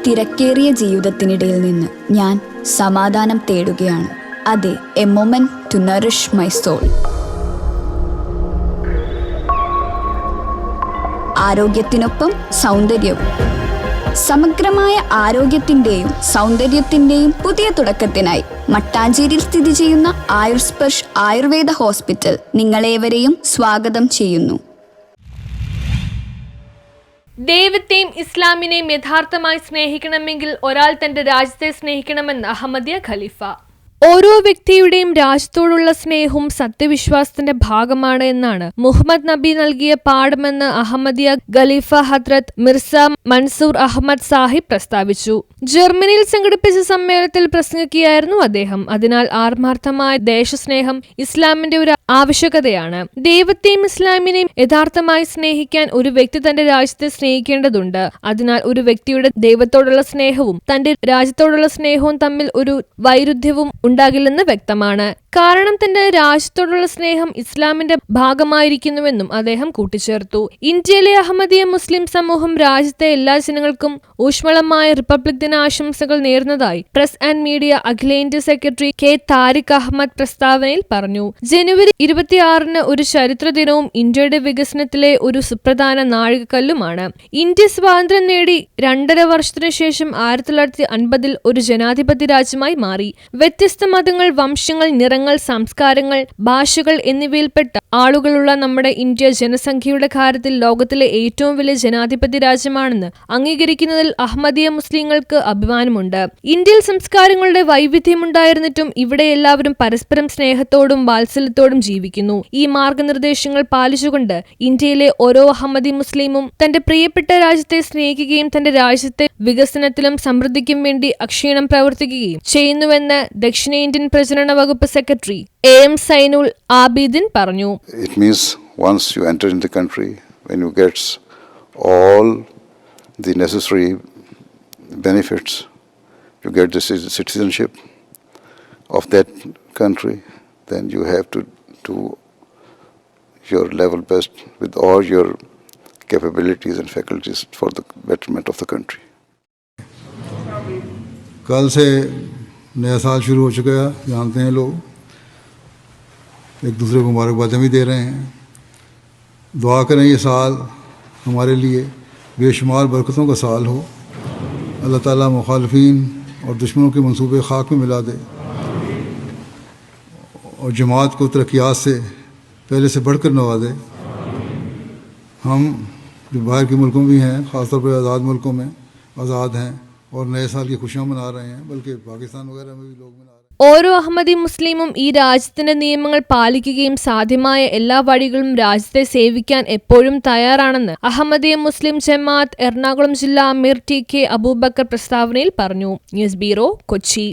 തിരക്കേറിയ ജീവിതത്തിനിടയിൽ നിന്ന് ഞാൻ സമാധാനം തേടുകയാണ്. അതെ, a moment to nourish my soul. ആരോഗ്യത്തിനൊപ്പം സൗന്ദര്യവും. സമഗ്രമായ ആരോഗ്യത്തിൻ്റെയും സൗന്ദര്യത്തിൻ്റെയും പുതിയ തുടക്കത്തിനായി മട്ടാഞ്ചേരിയിൽ സ്ഥിതി ചെയ്യുന്ന ആയുർസ്പർശ് ആയുർവേദ ഹോസ്പിറ്റൽ നിങ്ങളേവരെയും സ്വാഗതം ചെയ്യുന്നു. ദൈവത്തെയും ഇസ്ലാമിനെയും യഥാർത്ഥമായി സ്നേഹിക്കണമെങ്കിൽ ഒരാൾ തന്റെ രാജ്യത്തെ സ്നേഹിക്കണമെന്ന് അഹമ്മദിയ ഖലീഫ. ഓരോ വ്യക്തിയുടെയും രാജ്യത്തോടുള്ള സ്നേഹവും സത്യവിശ്വാസത്തിന്റെ ഭാഗമാണ് എന്നാണ് മുഹമ്മദ് നബി നൽകിയ പാഠമെന്ന് അഹമ്മദിയ ഖലീഫ ഹദ്രത്ത് മിർസ മൻസൂർ അഹമ്മദ് സാഹിബ് പ്രസ്താവിച്ചു. ജർമ്മനിയിൽ സംഘടിപ്പിച്ച സമ്മേളനത്തിൽ പ്രസംഗിക്കുകയായിരുന്നു അദ്ദേഹം. അതിനാൽ ആത്മാർത്ഥമായ ദേശസ്നേഹം ഇസ്ലാമിന്റെ ഒരു ആവശ്യകതയാണ്. ദൈവത്തെയും ഇസ്ലാമിനെയും യഥാർത്ഥമായി സ്നേഹിക്കാൻ ഒരു വ്യക്തി തന്റെ രാജ്യത്തെ സ്നേഹിക്കേണ്ടതുണ്ട്. അതിനാൽ ഒരു വ്യക്തിയുടെ ദൈവത്തോടുള്ള സ്നേഹവും തന്റെ രാജ്യത്തോടുള്ള സ്നേഹവും തമ്മിൽ ഒരു വൈരുദ്ധ്യവും ഉണ്ടാകില്ലെന്ന് വ്യക്തമാണ്. കാരണം തന്റെ രാജ്യത്തോടുള്ള സ്നേഹം ഇസ്ലാമിന്റെ ഭാഗമായിരിക്കുന്നുവെന്നും അദ്ദേഹം കൂട്ടിച്ചേർത്തു. ഇന്ത്യയിലെ അഹമ്മദിയ മുസ്ലിം സമൂഹം രാജ്യത്തെ എല്ലാ ജനങ്ങൾക്കും ഊഷ്മളമായ റിപ്പബ്ലിക് ദിന ആശംസകൾ നേർന്നതായി പ്രസ് ആൻഡ് മീഡിയ അഖിലേന്ത്യാ സെക്രട്ടറി കെ താരിഖ് അഹമ്മദ് പ്രസ്താവനയിൽ പറഞ്ഞു. ജനുവരി 26 ഒരു ചരിത്ര ദിനവും ഇന്ത്യയുടെ വികസനത്തിലെ ഒരു സുപ്രധാന നാഴികക്കല്ലുമാണ്. ഇന്ത്യ സ്വാതന്ത്ര്യം നേടി 2.5 വർഷത്തിനു ശേഷം 1950 ഒരു ജനാധിപത്യ രാജ്യമായി മാറി. വ്യത്യസ്ത മതങ്ങൾ, വംശങ്ങൾ, നിറങ്ങൾ, സംസ്കാരങ്ങൾ, ഭാഷകൾ എന്നിവയിൽപ്പെട്ട ആളുകളുള്ള നമ്മുടെ ഇന്ത്യ ജനസംഖ്യയുടെ കാര്യത്തിൽ ലോകത്തിലെ ഏറ്റവും വലിയ ജനാധിപത്യ രാജ്യമാണെന്ന് അംഗീകരിക്കുന്നതിൽ അഹമ്മദിയ മുസ്ലിങ്ങൾക്ക് അഭിമാനമുണ്ട്. ഇന്ത്യയിൽ സംസ്കാരങ്ങളുടെ വൈവിധ്യമുണ്ടായിരുന്നിട്ടും ഇവിടെ എല്ലാവരും പരസ്പരം സ്നേഹത്തോടും വാത്സല്യത്തോടും ജീവിക്കുന്നു. ഈ മാർഗനിർദ്ദേശങ്ങൾ പാലിച്ചുകൊണ്ട് ഇന്ത്യയിലെ ഓരോ അഹമ്മദി മുസ്ലിമും തന്റെ പ്രിയപ്പെട്ട രാജ്യത്തെ സ്നേഹിക്കുകയും തന്റെ രാജ്യത്തെ വികസനത്തിലും സമൃദ്ധിക്കും വേണ്ടി അക്ഷീണം പ്രവർത്തിക്കുകയും ചെയ്യുന്നുവെന്ന് ദക്ഷിണേന്ത്യൻ പ്രചരണ വകുപ്പ് സെക്രട്ടറി AM സൈനുൽ ആബിദിൻ പറഞ്ഞു. It means once you enter in the country, when you get all the necessary benefits, you get the citizenship of that country, then you have to do your level best with all your capabilities and faculties for the betterment of the country. कल से नया साल शुरू हो चुका है, जानते हैं लोग, एक दूसरे को मुबारकबादें भी दे रहे हैं. दुआ करें ये साल हमारे लिए बेशुमार बरकतों का साल हो. अल्लाह ताला मुखालफीन और दुश्मनों के मंसूबे खाक में मिला दे और जमात को तरक्यात से पहले से बढ़कर नवाजे. हम जो बाहर के मुल्कों में भी हैं, ख़ासतौर पर आज़ाद मुल्कों में आज़ाद हैं और नए साल की खुशियाँ मना रहे हैं, बल्कि पाकिस्तान वगैरह में भी लोग मना रहे हैं. ഓരോ അഹമ്മദി മുസ്ലിമും ഈ രാജ്യത്തിന്റെ നിയമങ്ങൾ പാലിക്കുകയും സാധ്യമായ എല്ലാ വഴികളും രാജ്യത്തെ സേവിക്കാൻ എപ്പോഴും തയ്യാറാണെന്ന് അഹമ്മദിയ മുസ്ലിം ജമാഅത്ത് എറണാകുളം ജില്ലാ അമീർ TK അബൂബക്കർ പ്രസ്താവനയിൽ പറഞ്ഞു. News bureau, Kochi.